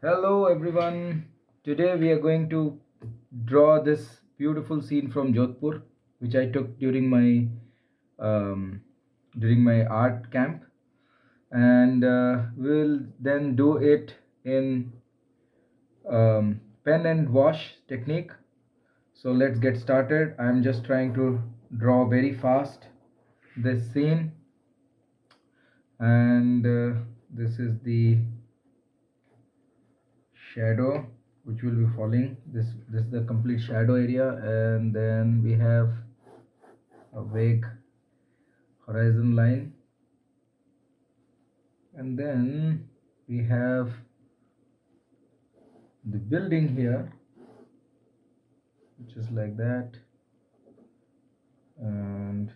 Hello everyone. Today we are going to draw this beautiful scene from Jodhpur, which I took um, during my art camp, and we'll then do it in pen and wash technique. So let's get started. I'm just trying to draw very fast this scene, and this is the shadow which will be falling. This is the complete shadow area, and then we have a vague horizon line, and then we have the building here, which is like that. And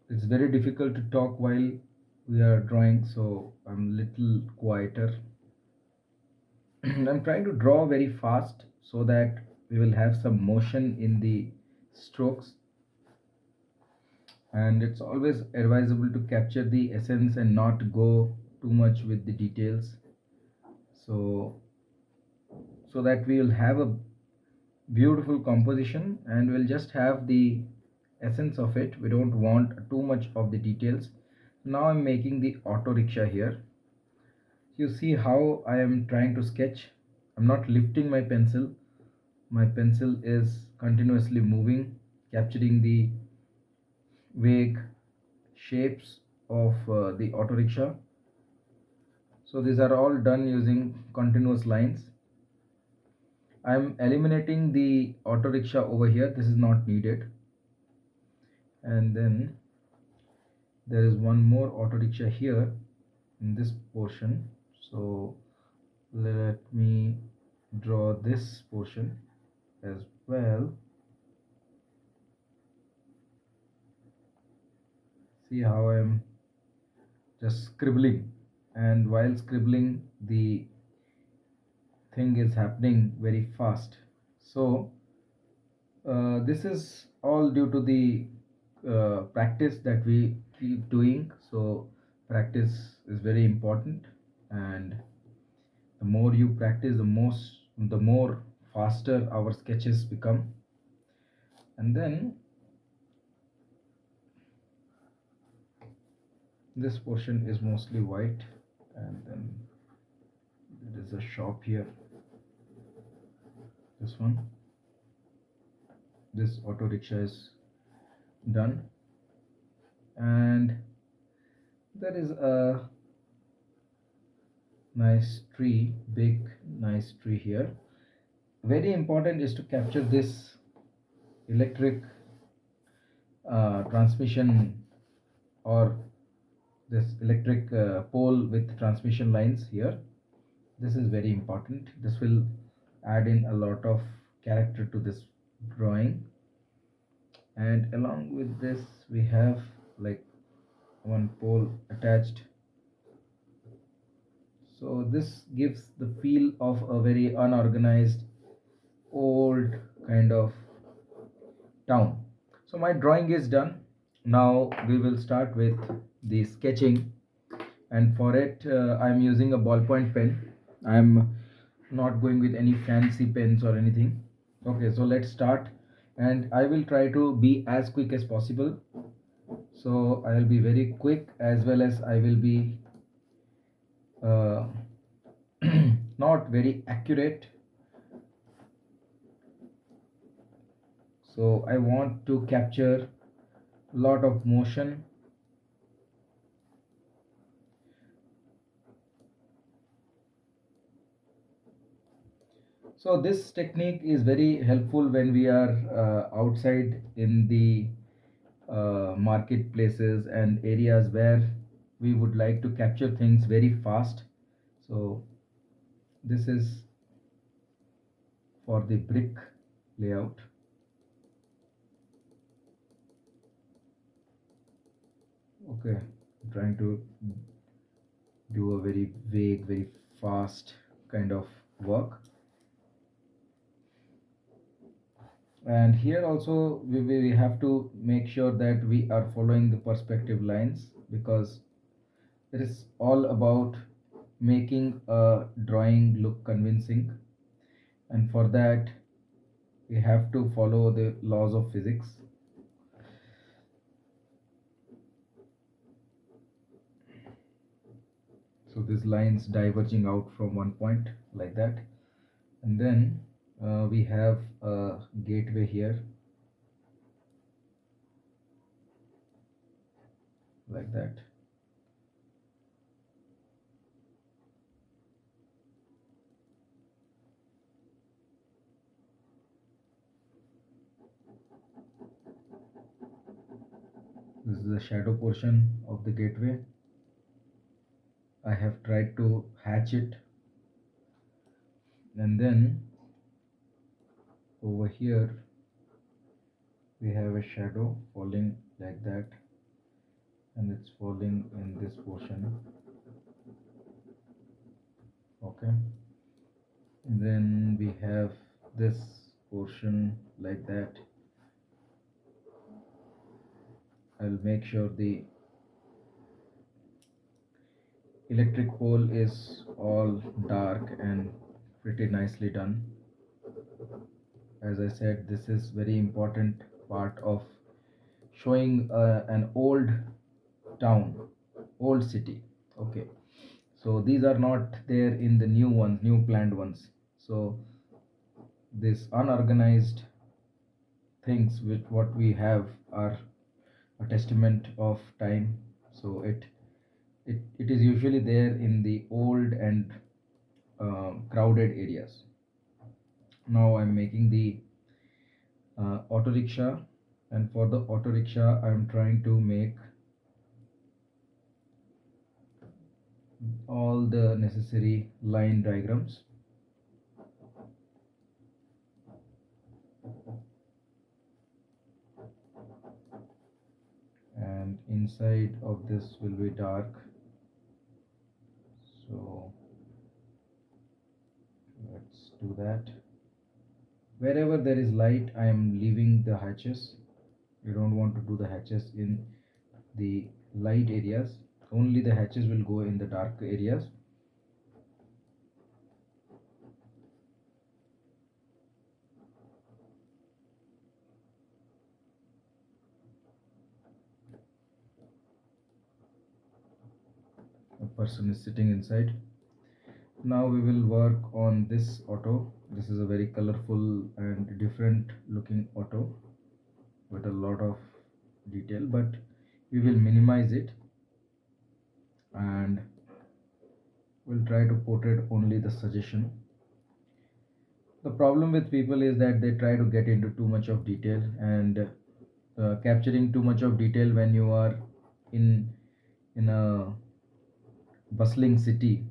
it's very difficult to talk while we are drawing, so I'm little quieter. I'm trying to draw very fast so that we will have some motion in the strokes, and it's always advisable to capture the essence and not go too much with the details, so that we will have a beautiful composition and we'll just have the essence of it. We don't want too much of the details. Now I'm making the auto rickshaw here. You see how I am trying to sketch. I'm not lifting my pencil. My pencil is continuously moving, capturing the vague shapes of the auto rickshaw. So these are all done using continuous lines. I'm eliminating the auto rickshaw over here. This is not needed. And then there is one more auto rickshaw here in this portion. So let me draw this portion as well. See how I am just scribbling, and while scribbling the thing is happening very fast. So this is all due to the practice that we keep doing. So practice is very important, and the more you practice, the more faster our sketches become. And then this portion is mostly white, and then there is a shop here. This one, this auto rickshaw is done, and there is a nice tree, big nice tree here. Very important is to capture this electric transmission, or this electric pole with transmission lines here. This is very important. This will add in a lot of character to this drawing. And along with this we have like one pole attached, so this gives the feel of a very unorganized old kind of town. So my drawing is done. Now we will start with the sketching, and for it I'm using a ballpoint pen. I'm not going with any fancy pens or anything. Okay, so let's start, and I will try to be as quick as possible. So I will be very quick, as well as I will be uh, not very accurate. So I want to capture a lot of motion. So this technique is very helpful when we are outside in the marketplaces and areas where we would like to capture things very fast. So this is for the brick layout. Okay, I'm trying to do a very vague, very fast kind of work. And here also we have to make sure that we are following the perspective lines, because it is all about making a drawing look convincing, and for that we have to follow the laws of physics. So these lines diverging out from one point like that, and then we have a gateway here like that. This is the shadow portion of the gateway. I have tried to hatch it, and then over here we have a shadow falling like that, and it's falling in this portion. Okay, and then we have this portion like that. I'll make sure the electric pole is all dark and pretty nicely done. As I said, this is very important part of showing an old town, old city. Okay, so these are not there in the new ones, new planned ones. So this unorganized things with what we have are a testament of time. So it is usually there in the old and crowded areas. Now I'm making the auto rickshaw, and for the auto rickshaw I'm trying to make all the necessary line diagrams. And inside of this will be dark, so let's do that. Wherever there is light, I am leaving the hatches. You don't want to do the hatches in the light areas, only the hatches will go in the dark areas. A person is sitting inside. Now we will work on this auto. This is a very colorful and different looking auto with a lot of detail, but we will minimize it and we'll try to portray only the suggestion. The problem with people is that they try to get into too much of detail, and capturing too much of detail when you are in in a bustling city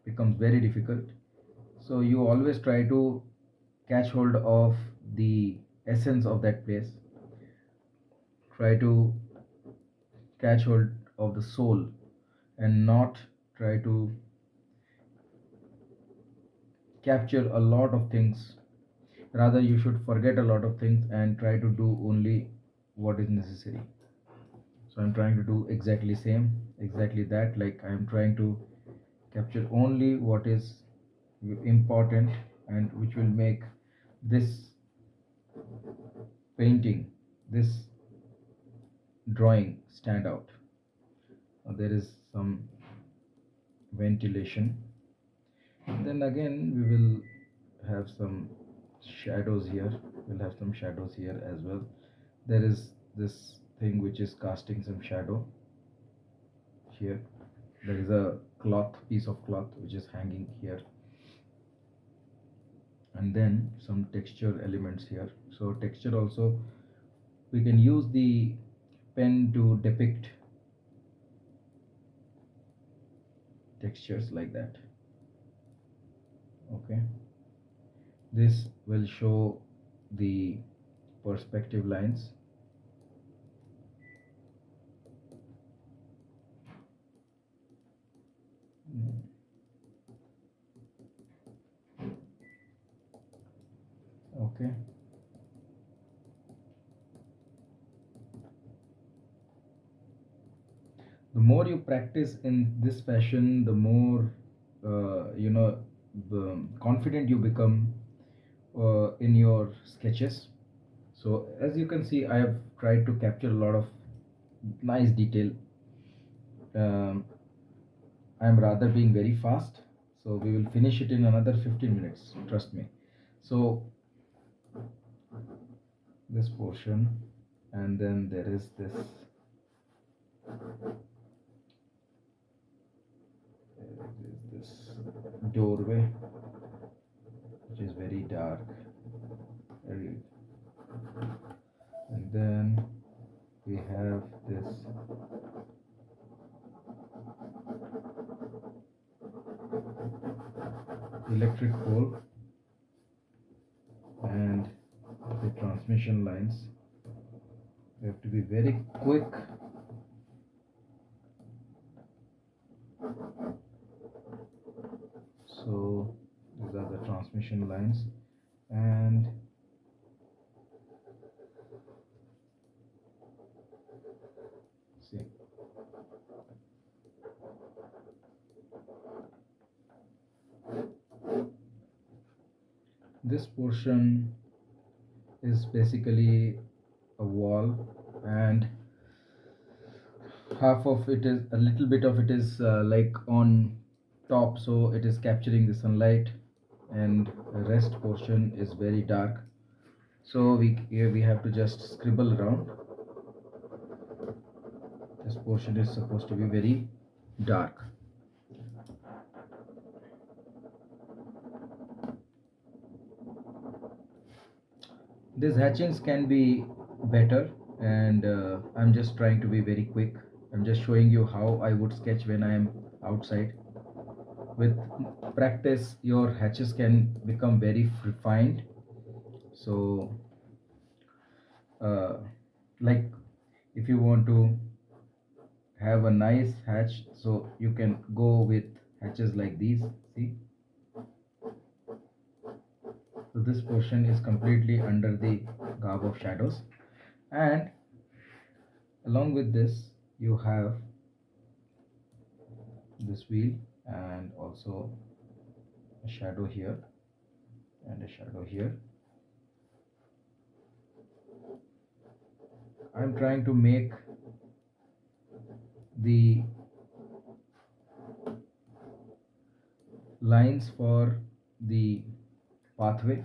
becomes very difficult. So you always try to catch hold of the essence of that place, try to catch hold of the soul, and not try to capture a lot of things. Rather, you should forget a lot of things and try to do only what is necessary. So I'm trying to do exactly same, exactly that. Like I'm trying to capture only what is important and which will make this painting, this drawing stand out. There is some ventilation. Then again we will have some shadows here. We'll have some shadows here as well. There is this thing which is casting some shadow here. There is a cloth, piece of cloth which is hanging here, and then some texture elements here. So texture also, we can use the pen to depict textures like that. Okay, this will show the perspective lines. the more you practice in this fashion, the more confident you become in your sketches. So as you can see, I have tried to capture a lot of nice detail. um, I am rather being very fast, so we will finish it in another 15 minutes, trust me. So this portion, and then there is this doorway which is very dark, very, and then we have this electric pole and the transmission lines. We have to be very quick. So these are the transmission lines, and see, this portion is basically a wall, and half of it is, a little bit of it is like on top, so it is capturing the sunlight, and the rest portion is very dark. So here we have to just scribble around. This portion is supposed to be very dark. These hatchings can be better, and I'm just trying to be very quick. I'm just showing you how I would sketch when I am outside. With practice, your hatches can become very refined. So like, if you want to have a nice hatch, so you can go with hatches like these. See, so this portion is completely under the garb of shadows, and along with this you have this wheel, and also a shadow here and a shadow here. I'm trying to make the lines for the pathway.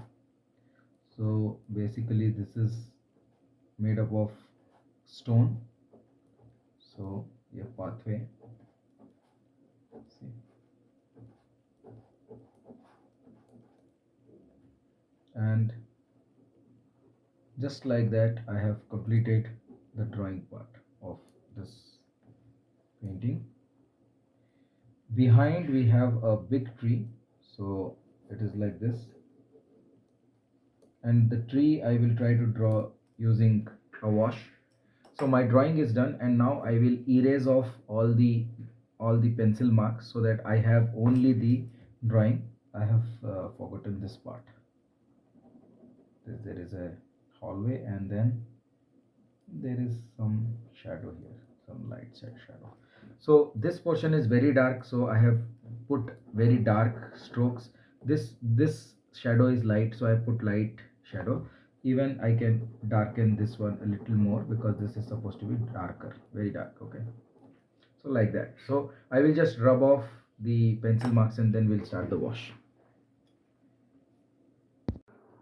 So basically this is made up of stone, so a pathway, see, and just like that I have completed the drawing part of this painting. Behind we have a big tree, so it is like this, and the tree I will try to draw using a wash. So my drawing is done, and now I will erase off all the pencil marks so that I have only the drawing. I have forgotten this part. There is a hallway, and then there is some shadow here, some light set shadow. So this portion is very dark, so I have put very dark strokes. This shadow is light, so I put light shadow. Even I can darken this one a little more because this is supposed to be darker, very dark. Okay, so like that. So I will just rub off the pencil marks, and then we'll start the wash.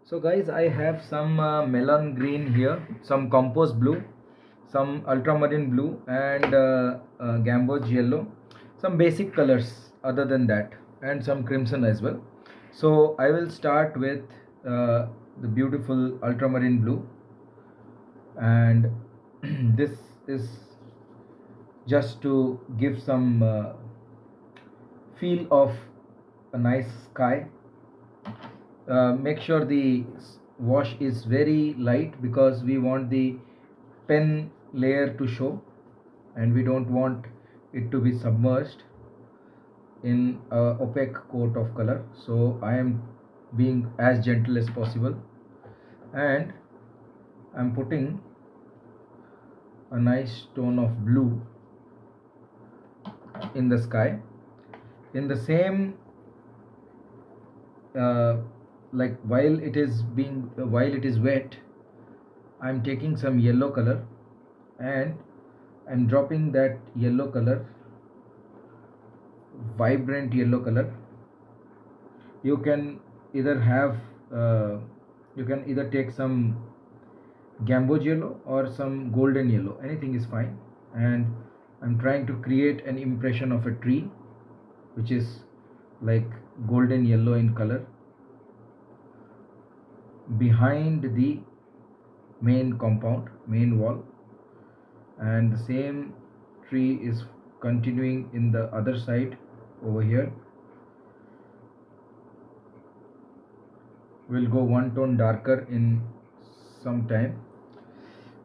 So guys, I have some melon green here, some compost blue, some ultramarine blue, and gamboge yellow, some basic colors other than that, and some crimson as well. So I will start with the beautiful ultramarine blue, and this is just to give some feel of a nice sky. Make sure the wash is very light because we want the pen layer to show, and we don't want it to be submerged in a opaque coat of color. So I am being as gentle as possible, and I'm putting a nice tone of blue in the sky. In the same like while it is wet, I'm taking some yellow color and I'm dropping that yellow color, vibrant yellow color. You can either have you can either take some gamboge yellow or some golden yellow, anything is fine. And I'm trying to create an impression of a tree which is like golden yellow in color behind the main compound, main wall. And the same tree is continuing in the other side over here. We'll go one tone darker in some time.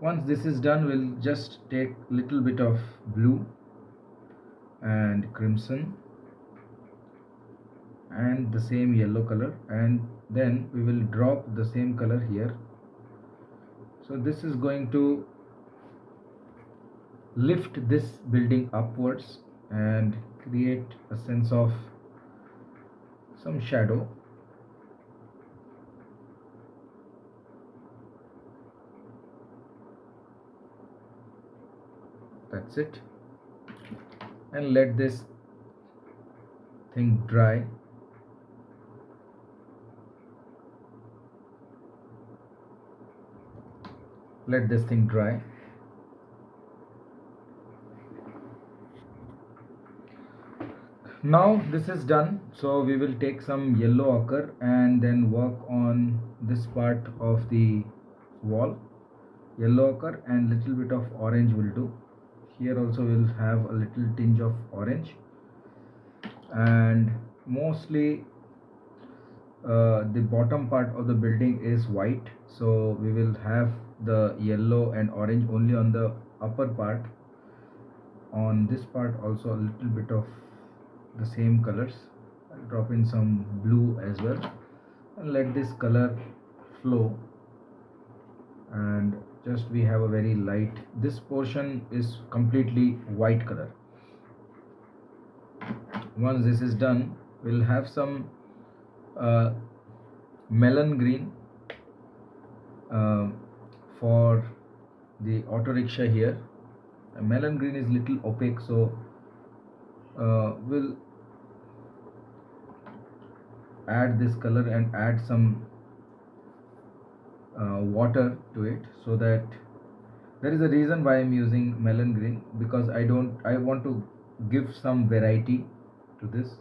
Once this is done, we'll just take little bit of blue and crimson and the same yellow color, and then we will drop the same color here. So this is going to lift this building upwards and create a sense of some shadow. That's it. And let this thing dry. Let this thing dry. Now this is done, so we will take some yellow ochre and then work on this part of the wall. Yellow ochre and little bit of orange will do. Here also we'll have a little tinge of orange, and mostly the bottom part of the building is white, so we will have the yellow and orange only on the upper part. On this part also a little bit of the same colors. I'll drop in some blue as well and let this color flow. And just we have a very light, this portion is completely white color. Once this is done, we'll have some melon green for the auto rickshaw here. Melon green is little opaque, so we'll add this color and add some water to it, so that there is a reason why I'm using melon green, because I want to give some variety to this.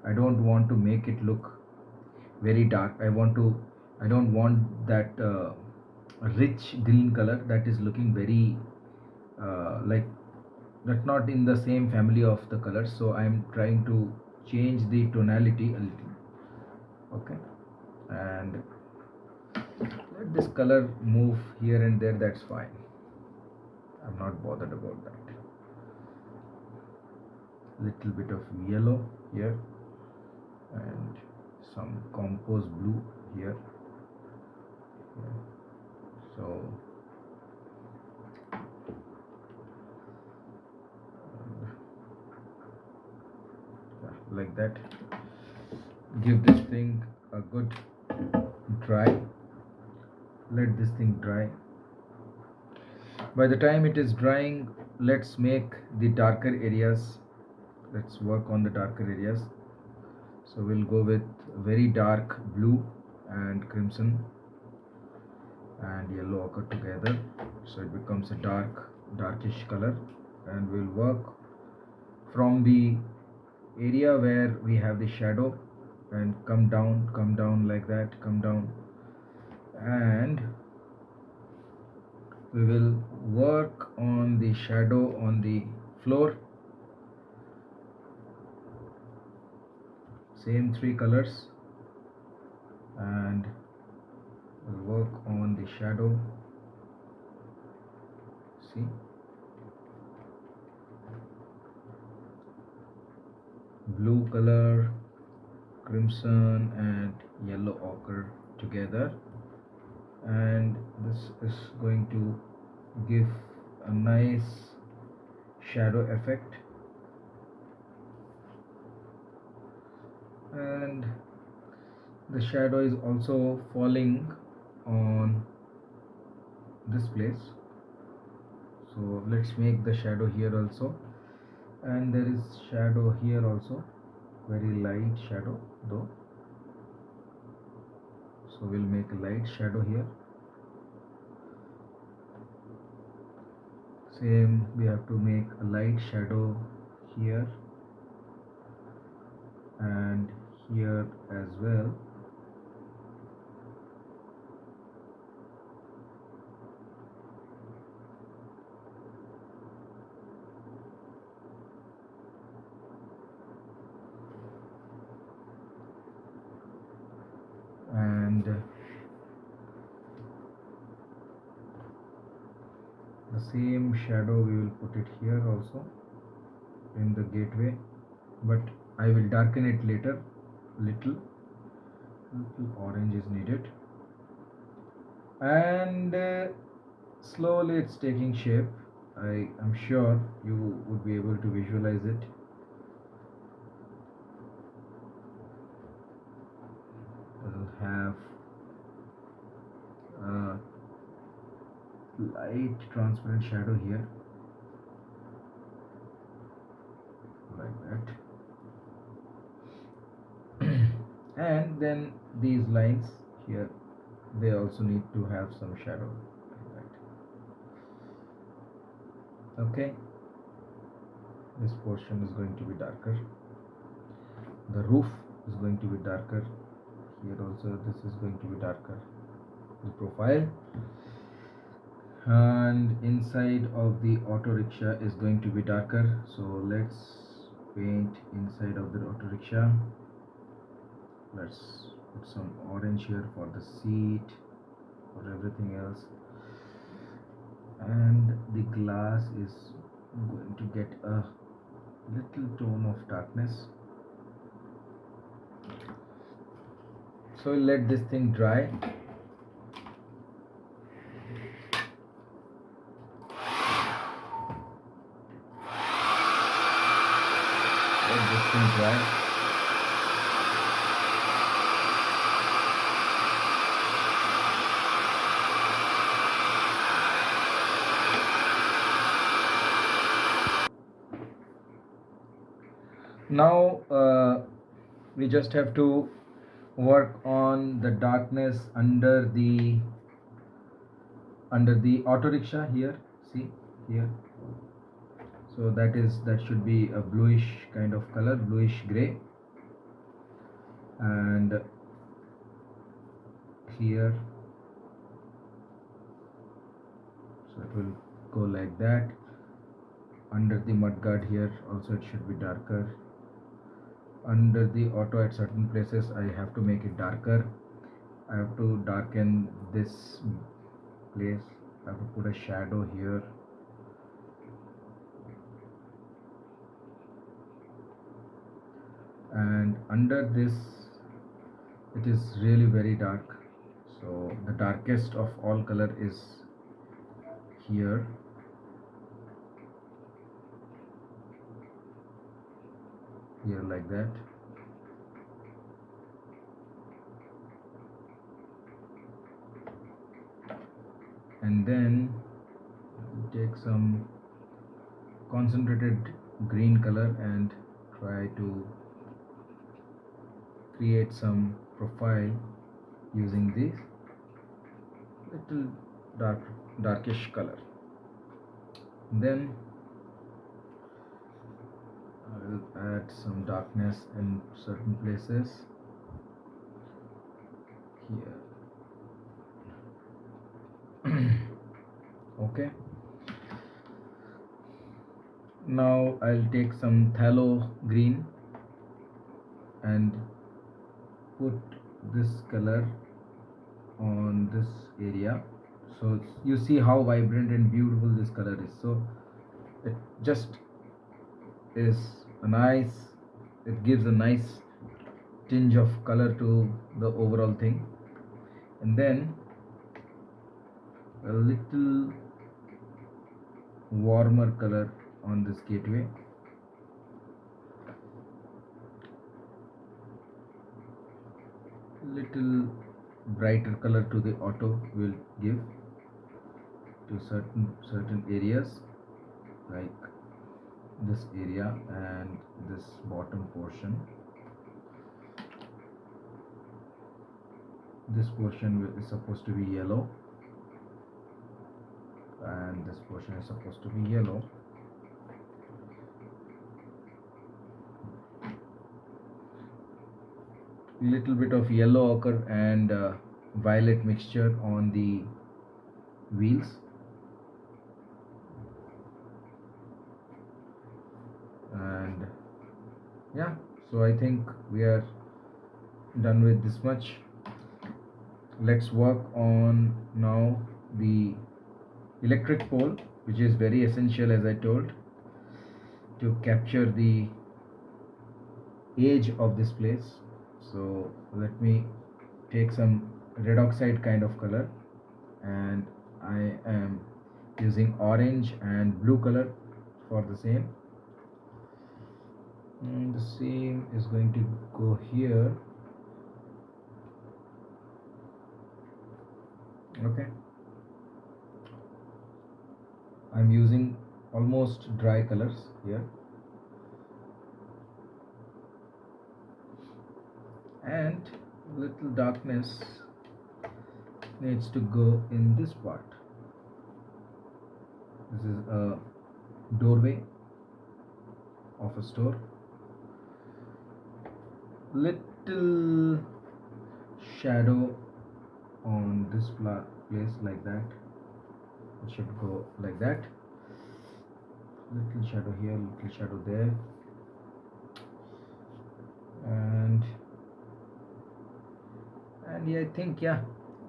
I don't want to make it look very dark. I don't want that rich green color that is looking very like that's not in the same family of the colors. So I'm trying to change the tonality a little. Okay, and let this color move here and there, that's fine. I'm not bothered about that. Little bit of yellow here and some compost blue here. So like that, give this thing a good dry. Let this thing dry. By the time it is drying, let's make the darker areas. Let's work on the darker areas. So we'll go with very dark blue and crimson and yellow ochre together, so it becomes a darkish color. And we'll work from the area where we have the shadow and come down like that, come down, and we will work on the shadow on the floor. Same three colors, and we'll work on the shadow. See, blue color, crimson and yellow ochre together, and this is going to give a nice shadow effect. and the shadow is also falling on this place. So let's make the shadow here also, and there is shadow here also, very light shadow though. So we'll make a light shadow here. Same, we have to make a light shadow here and here as well. And the same shadow we will put it here also in the gateway, but I will darken it later. Little orange is needed, and slowly it's taking shape. I am sure you would be able to visualize it. We'll have a light transparent shadow here, like that. And then these lines here, they also need to have some shadow, like that. Okay, this portion is going to be darker. The roof is going to be darker. Here also this is going to be darker, the profile. And inside of the auto rickshaw is going to be darker, so let's paint inside of the auto rickshaw. Let's put some orange here for the seat, for everything else, and the glass is going to get a little tone of darkness. So we'll let this thing dry. Let this thing dry. Now we just have to work on the darkness under the auto rickshaw here. See here, so that should be a bluish kind of color, bluish gray. And here, so it will go like that. Under the mudguard here also it should be darker. Under the auto at certain places I have to make it darker. I have to darken this place. I have to put a shadow here. And under this it is really very dark, so the darkest of all color is here. Here like that. And then take some concentrated green color and try to create some profile using this little darkish color. Then I will add some darkness in certain places here. Okay, now I'll take some phthalo green and put this color on this area. So you see how vibrant and beautiful this color is. So it just is a nice, it gives a nice tinge of color to the overall thing. And then a little warmer color on this gateway. little brighter color to the auto will give to certain areas, like this area and this bottom portion. This portion is supposed to be yellow, and this portion is supposed to be yellow. Little bit of yellow ochre and violet mixture on the wheels, and yeah, so I think we are done with this much. Let's work on now the electric pole, which is very essential, as I told, to capture the age of this place. So let me take some red oxide kind of color, and I am using orange and blue color for the same. And the same is going to go here. Okay, I'm using almost dry colors here, and little darkness needs to go in this part. This is a doorway of a store. Little shadow on this place, like that. It should go like that. Little shadow here, little shadow there, and yeah,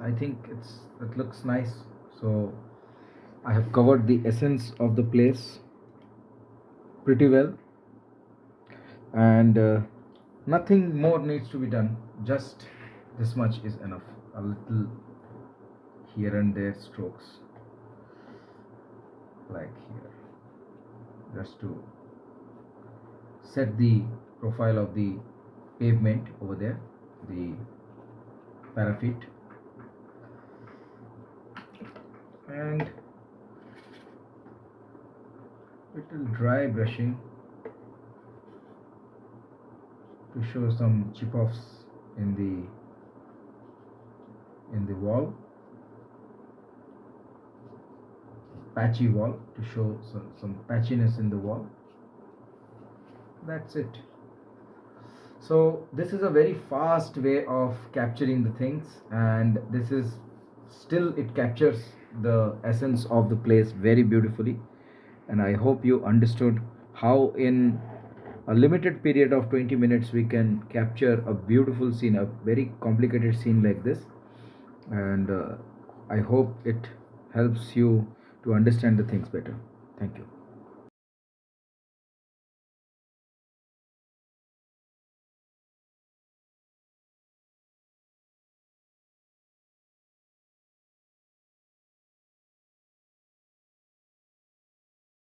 I think it looks nice. So I have covered the essence of the place pretty well, and nothing more needs to be done. Just this much is enough. A little here and there strokes, like here, just to set the profile of the pavement over there, the parapet, and little dry brushing to show some chip offs in the wall, patchy wall, to show some patchiness in the wall. That's it. So this is a very fast way of capturing the things, and this is still, it captures the essence of the place very beautifully. And I hope you understood how in a limited period of 20 minutes we can capture a beautiful scene, a very complicated scene like this. And I hope it helps you to understand the things better. Thank you.